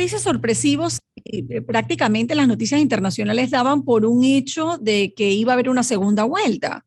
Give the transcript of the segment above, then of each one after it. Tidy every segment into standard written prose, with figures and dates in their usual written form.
dices sorpresivos, prácticamente las noticias internacionales daban por un hecho de que iba a haber una segunda vuelta.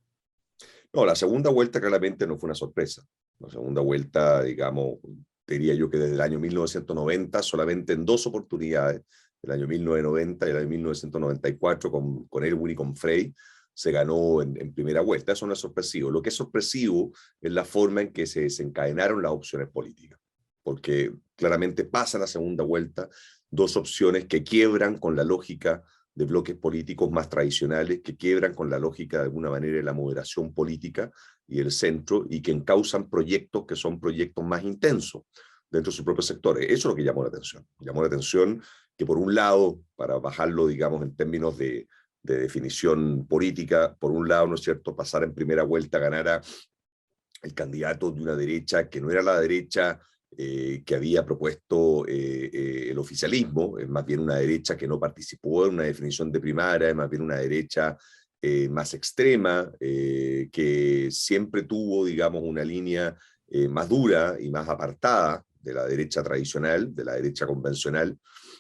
No, la segunda vuelta claramente no fue una sorpresa. La segunda vuelta, digamos, diría yo que desde el año 1990, solamente en dos oportunidades, el año 1990 y el año 1994, con Erwin y con Frey, se ganó en primera vuelta. Eso no es sorpresivo. Lo que es sorpresivo es la forma en que se desencadenaron las opciones políticas, porque claramente pasa la segunda vuelta dos opciones que quiebran con la lógica de bloques políticos más tradicionales, que quiebran con la lógica de alguna manera de la moderación política y el centro, y que encausan proyectos que son proyectos más intensos dentro de sus propios sectores. Eso es lo que llamó la atención. Llamó la atención que por un lado, para bajarlo, digamos, en términos de definición política, por un lado, ¿no es cierto?, pasar en primera vuelta, ganara el candidato de una derecha que no era la derecha que había propuesto el oficialismo, es más bien una derecha que no participó en una definición de primaria, es más bien una derecha más extrema, que siempre tuvo, digamos, una línea más dura y más apartada de la derecha tradicional, de la derecha convencional,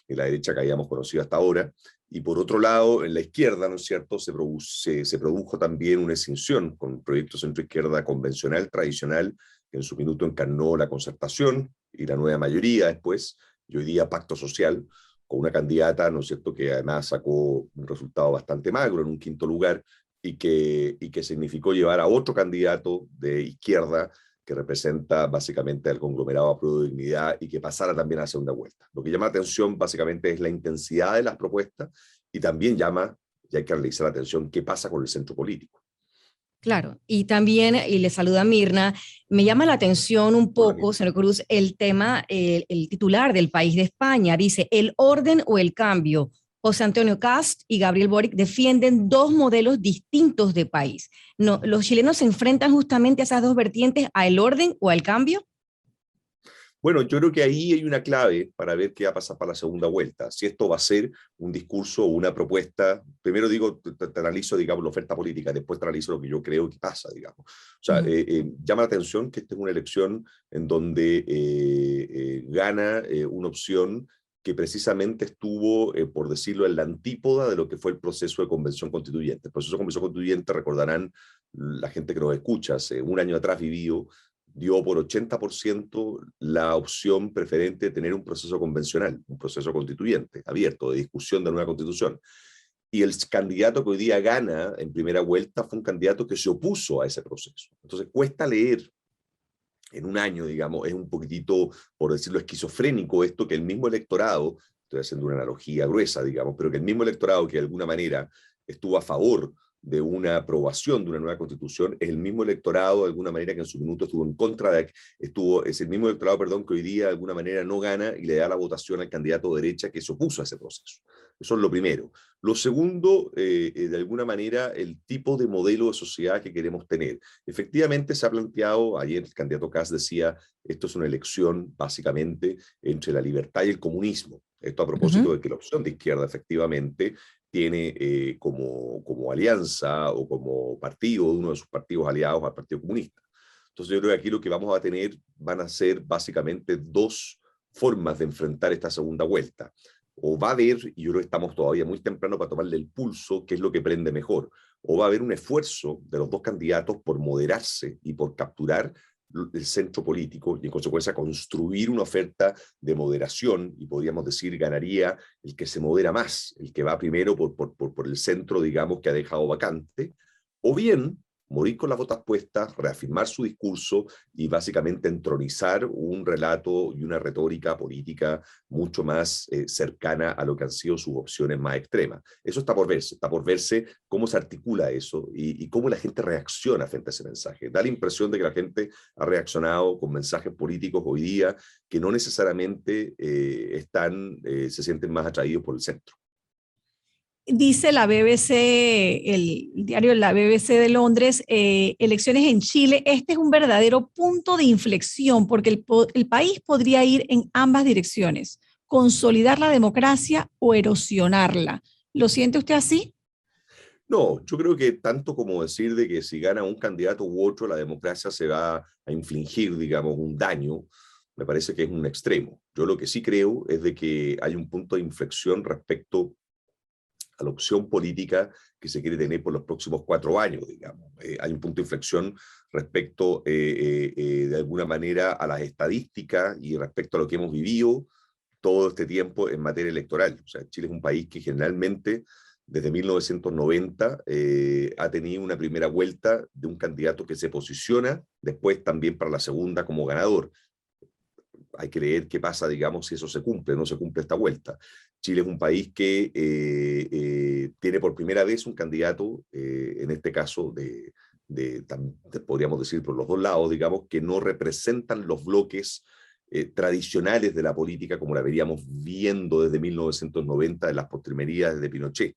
de la derecha que habíamos conocido hasta ahora. Y por otro lado, en la izquierda, ¿no es cierto?, se produjo también una escinsión con un proyecto centro-izquierda convencional, tradicional, que en su minuto encarnó la Concertación y la Nueva Mayoría después, y hoy día Pacto Social, con una candidata, ¿no es cierto?, que además sacó un resultado bastante magro en un quinto lugar, y que significó llevar a otro candidato de izquierda que representa básicamente al conglomerado Apruebo Dignidad y que pasara también a la segunda vuelta. Lo que llama la atención básicamente es la intensidad de las propuestas y también llama, y hay que realizar la atención, qué pasa con el centro político. Claro, y también, y le saluda Mirna, me llama la atención un Hola, poco, señor Cruz, el tema, el titular del País de España, dice, el orden o el cambio. José Antonio Cast y Gabriel Boric defienden dos modelos distintos de país. No, los chilenos se enfrentan justamente a esas dos vertientes, al orden o al cambio. Bueno, yo creo que ahí hay una clave para ver qué va a pasar para la segunda vuelta. Si esto va a ser un discurso o una propuesta, primero digo, te analizo, digamos, la oferta política, después te analizo lo que yo creo que pasa, digamos. O sea, llama la atención que esta es una elección en donde gana una opción que precisamente estuvo, por decirlo, en la antípoda de lo que fue el proceso de convención constituyente. El proceso de convención constituyente, recordarán la gente que nos escucha, hace un año atrás vivió, dio por 80% la opción preferente de tener un proceso convencional, un proceso constituyente, abierto, de discusión de nueva constitución. Y el candidato que hoy día gana en primera vuelta fue un candidato que se opuso a ese proceso. Entonces cuesta leer en un año, digamos, es un poquitito, por decirlo, esquizofrénico esto, que el mismo electorado, estoy haciendo una analogía gruesa, digamos, pero que el mismo electorado que de alguna manera estuvo a favor de una aprobación de una nueva constitución, es el mismo electorado de alguna manera que en su minuto estuvo en contra de, es el mismo electorado, perdón, que hoy día de alguna manera no gana y le da la votación al candidato de derecha que se opuso a ese proceso. Eso es lo primero. Lo segundo, de alguna manera, el tipo de modelo de sociedad que queremos tener. Efectivamente se ha planteado, ayer el candidato Kast decía, esto es una elección básicamente entre la libertad y el comunismo. Esto a propósito de que la opción de izquierda efectivamente tiene como alianza o como partido, uno de sus partidos aliados al Partido Comunista. Entonces yo creo que aquí lo que vamos a tener van a ser básicamente dos formas de enfrentar esta segunda vuelta. O va a haber, y yo creo que estamos todavía muy temprano para tomarle el pulso, qué es lo que prende mejor, o va a haber un esfuerzo de los dos candidatos por moderarse y por capturar el centro político y en consecuencia construir una oferta de moderación, y podríamos decir ganaría el que se modera más, el que va primero por el centro, digamos, que ha dejado vacante, o bien morir con las botas puestas, reafirmar su discurso y básicamente entronizar un relato y una retórica política mucho más cercana a lo que han sido sus opciones más extremas. Eso está por verse cómo se articula eso y cómo la gente reacciona frente a ese mensaje. Da la impresión de que la gente ha reaccionado con mensajes políticos hoy día que no necesariamente se sienten más atraídos por el centro. Dice la BBC, el diario La BBC de Londres, elecciones en Chile, este es un verdadero punto de inflexión porque el país podría ir en ambas direcciones, consolidar la democracia o erosionarla. ¿Lo siente usted así? No, yo creo que tanto como decir de que si gana un candidato u otro, la democracia se va a infligir, digamos, un daño, me parece que es un extremo. Yo lo que sí creo es de que hay un punto de inflexión respecto a la opción política que se quiere tener por los próximos 4 años, digamos. Hay un punto de inflexión respecto, de alguna manera, a las estadísticas y respecto a lo que hemos vivido todo este tiempo en materia electoral. O sea, Chile es un país que generalmente, desde 1990, ha tenido una primera vuelta de un candidato que se posiciona después también para la segunda como ganador. Hay que leer qué pasa, digamos, si eso se cumple, no se cumple esta vuelta. Chile es un país que tiene por primera vez un candidato, en este caso podríamos decir por los dos lados, digamos, que no representan los bloques tradicionales de la política como la veríamos viendo desde 1990 en las postrimerías de Pinochet.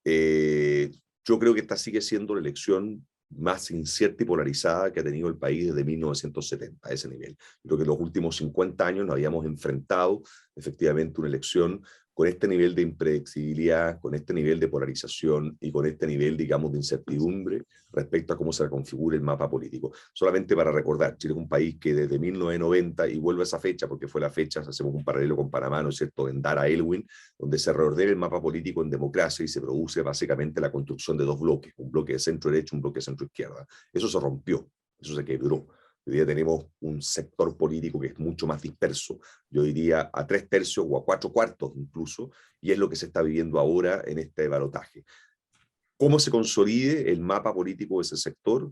Eh, yo creo que esta sigue siendo la elección más incierta y polarizada que ha tenido el país desde 1970, a ese nivel. Creo que en los últimos 50 años nos habíamos enfrentado efectivamente una elección con este nivel de impredecibilidad, con este nivel de polarización y con este nivel, digamos, de incertidumbre respecto a cómo se configura el mapa político. Solamente para recordar, Chile es un país que desde 1990, y vuelvo a esa fecha porque fue la fecha, hacemos un paralelo con Panamá, ¿no es cierto?, en Dara Elwin, donde se reordena el mapa político en democracia y se produce básicamente la construcción de dos bloques, un bloque de centro-derecha, un bloque de centro-izquierda. Eso se rompió, eso se quebró. Hoy día tenemos un sector político que es mucho más disperso, yo diría a 3/3 o a 4/4 incluso, y es lo que se está viviendo ahora en este balotaje. ¿Cómo se consolide el mapa político de ese sector?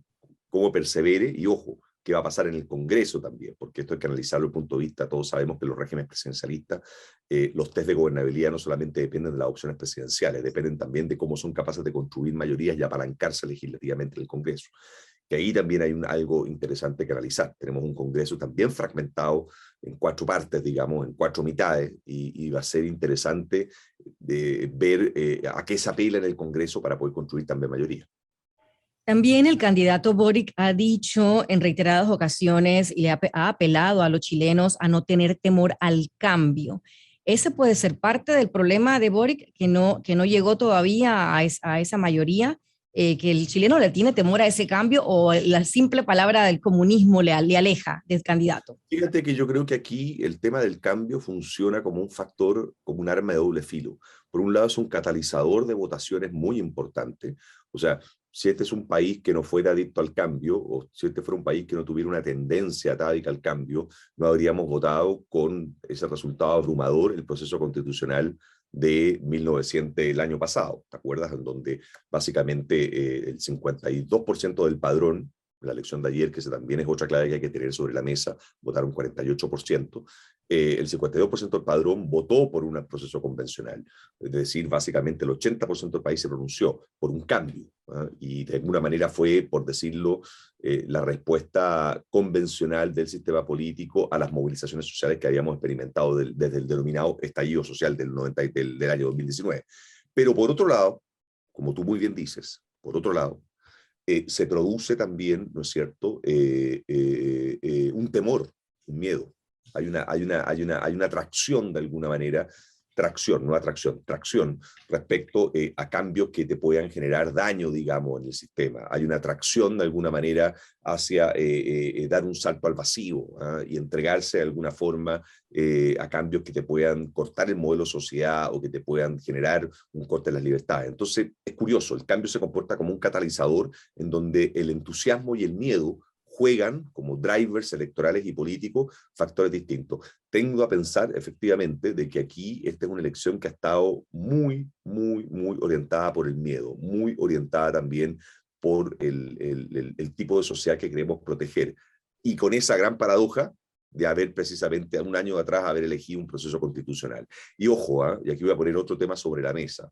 ¿Cómo persevere? Y ojo, ¿qué va a pasar en el Congreso también? Porque esto hay que analizarlo desde el punto de vista, todos sabemos que los regímenes presidencialistas, los test de gobernabilidad no solamente dependen de las opciones presidenciales, dependen también de cómo son capaces de construir mayorías y apalancarse legislativamente en el Congreso. Que ahí también hay algo interesante que analizar. Tenemos un Congreso también fragmentado en 4 partes, digamos, en 4 mitades, y va a ser interesante de ver a qué se apela en el Congreso para poder construir también mayoría. También el candidato Boric ha dicho en reiteradas ocasiones y ha apelado a los chilenos a no tener temor al cambio. ¿Ese puede ser parte del problema de Boric, que no llegó todavía a esa mayoría, que el chileno le tiene temor a ese cambio o la simple palabra del comunismo le aleja del candidato? Fíjate que yo creo que aquí el tema del cambio funciona como un factor, como un arma de doble filo. Por un lado es un catalizador de votaciones muy importante. O sea, si este es un país que no fuera adicto al cambio, o si este fuera un país que no tuviera una tendencia atávica al cambio, no habríamos votado con ese resultado abrumador el proceso constitucional de 1900 el año pasado, ¿te acuerdas? En donde básicamente el 52% del padrón, la elección de ayer, que también es otra clave que hay que tener sobre la mesa, votaron 48%, el 52% del padrón votó por un proceso convencional, es decir, básicamente el 80% del país se pronunció por un cambio, ¿eh? Y de alguna manera fue, por decirlo, la respuesta convencional del sistema político a las movilizaciones sociales que habíamos experimentado desde el denominado estallido social del año 2019. Pero por otro lado, como tú muy bien dices, por otro lado, se produce también, ¿no es cierto?, un temor, un miedo. Hay una atracción de alguna manera, tracción, no atracción, tracción respecto a cambios que te puedan generar daño, digamos, en el sistema. Hay una atracción de alguna manera hacia dar un salto al vacío, ¿eh? Y entregarse de alguna forma a cambios que te puedan cortar el modelo de sociedad o que te puedan generar un corte en las libertades. Entonces, es curioso, el cambio se comporta como un catalizador en donde el entusiasmo y el miedo juegan como drivers electorales y políticos factores distintos. Tengo a pensar efectivamente de que aquí esta es una elección que ha estado muy orientada por el miedo, muy orientada también por el tipo de sociedad que queremos proteger. Y con esa gran paradoja de haber precisamente un año atrás haber elegido un proceso constitucional. Y ojo, y aquí voy a poner otro tema sobre la mesa.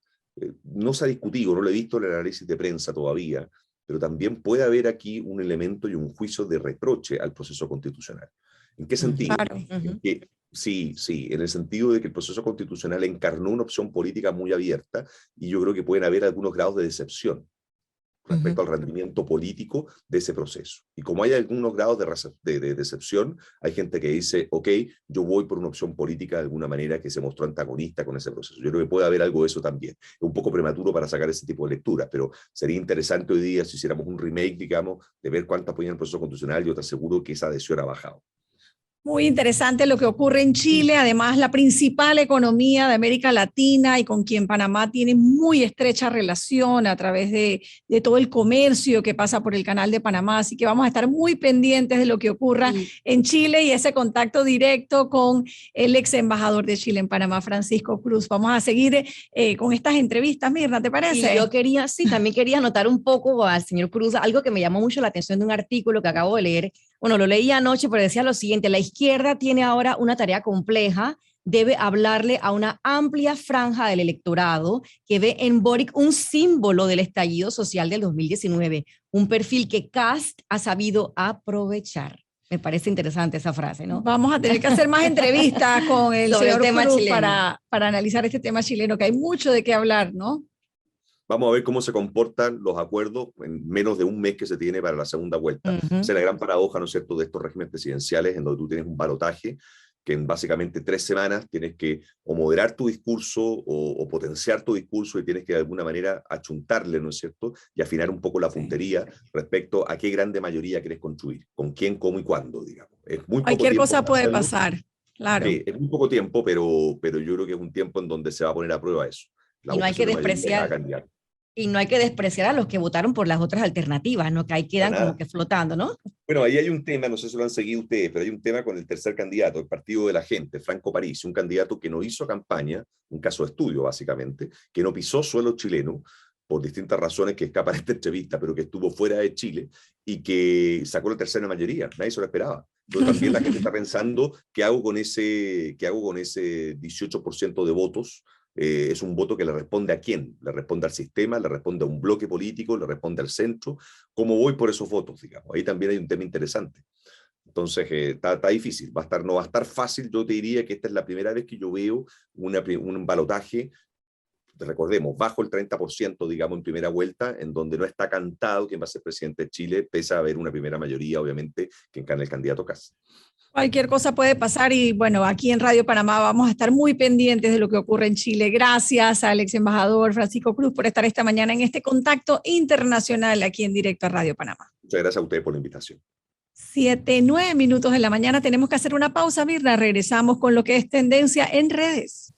No se ha discutido, no lo he visto en el análisis de prensa todavía, pero también puede haber aquí un elemento y un juicio de reproche al proceso constitucional. ¿En qué sentido? Claro. En que, sí, en el sentido de que el proceso constitucional encarnó una opción política muy abierta y yo creo que pueden haber algunos grados de decepción respecto al rendimiento político de ese proceso. Y como hay algunos grados de decepción, hay gente que dice, ok, yo voy por una opción política de alguna manera que se mostró antagonista con ese proceso. Yo creo que puede haber algo de eso también. Es un poco prematuro para sacar ese tipo de lecturas, pero sería interesante hoy día si hiciéramos un remake, digamos, de ver cuánto apoyan el proceso constitucional. Yo te aseguro que esa adhesión ha bajado. Muy interesante lo que ocurre en Chile, además la principal economía de América Latina y con quien Panamá tiene muy estrecha relación a través de todo el comercio que pasa por el Canal de Panamá, así que vamos a estar muy pendientes de lo que ocurra en Chile y ese contacto directo con el ex embajador de Chile en Panamá, Francisco Cruz. Vamos a seguir con estas entrevistas, Mirna, ¿te parece? Y yo quería, sí, también quería anotar un poco al señor Cruz, algo que me llamó mucho la atención de un artículo que acabo de leer. Bueno, lo leí anoche, pero decía lo siguiente: la izquierda tiene ahora una tarea compleja, debe hablarle a una amplia franja del electorado que ve en Boric un símbolo del estallido social del 2019, un perfil que Kast ha sabido aprovechar. Me parece interesante esa frase, ¿no? Vamos a tener que hacer más entrevistas con el sobre señor el tema Cruz chileno para analizar este tema chileno, que hay mucho de qué hablar, ¿no? Vamos a ver cómo se comportan los acuerdos en menos de un mes que se tiene para la segunda vuelta. Esa es la gran paradoja, ¿no es cierto?, de estos regímenes presidenciales en donde tú tienes un balotaje que en básicamente 3 semanas tienes que o moderar tu discurso o potenciar tu discurso y tienes que de alguna manera achuntarle, ¿no es cierto?, y afinar un poco la puntería respecto a qué grande mayoría quieres construir, con quién, cómo y cuándo, digamos. Es muy poco Cualquier tiempo cosa puede hacerlo. pasar, claro. Sí, es muy poco tiempo, pero yo creo que es un tiempo en donde se va a poner a prueba eso. La y no hay que objeción de mayoría de cada despreciar candidato. y no hay que despreciar a los que votaron por las otras alternativas, ¿no? Que ahí quedan como que flotando, ¿no? Bueno, ahí hay un tema, no sé si lo han seguido ustedes, pero hay un tema con el tercer candidato, el Partido de la Gente, Franco Parisi, un candidato que no hizo campaña, un caso de estudio básicamente, que no pisó suelo chileno por distintas razones que escapan a esta entrevista, pero que estuvo fuera de Chile y que sacó la tercera mayoría, nadie se lo esperaba. Entonces también la gente está pensando, ¿qué hago con ese 18% de votos? Es un voto que le responde a quién, le responde al sistema, le responde a un bloque político, le responde al centro. ¿Cómo voy por esos votos, digamos? Ahí también hay un tema interesante. Entonces, está difícil, no va a estar fácil. Yo te diría que esta es la primera vez que yo veo un balotaje, recordemos, bajo el 30%, digamos, en primera vuelta, en donde no está cantado quién va a ser presidente de Chile, pese a haber una primera mayoría, obviamente, que encarna el candidato Kast. Cualquier cosa puede pasar y bueno, aquí en Radio Panamá vamos a estar muy pendientes de lo que ocurre en Chile. Gracias al ex embajador Francisco Cruz por estar esta mañana en este contacto internacional aquí en directo a Radio Panamá. Muchas gracias a ustedes por la invitación. 7:09 minutos de la mañana. Tenemos que hacer una pausa, Mirna. Regresamos con lo que es tendencia en redes.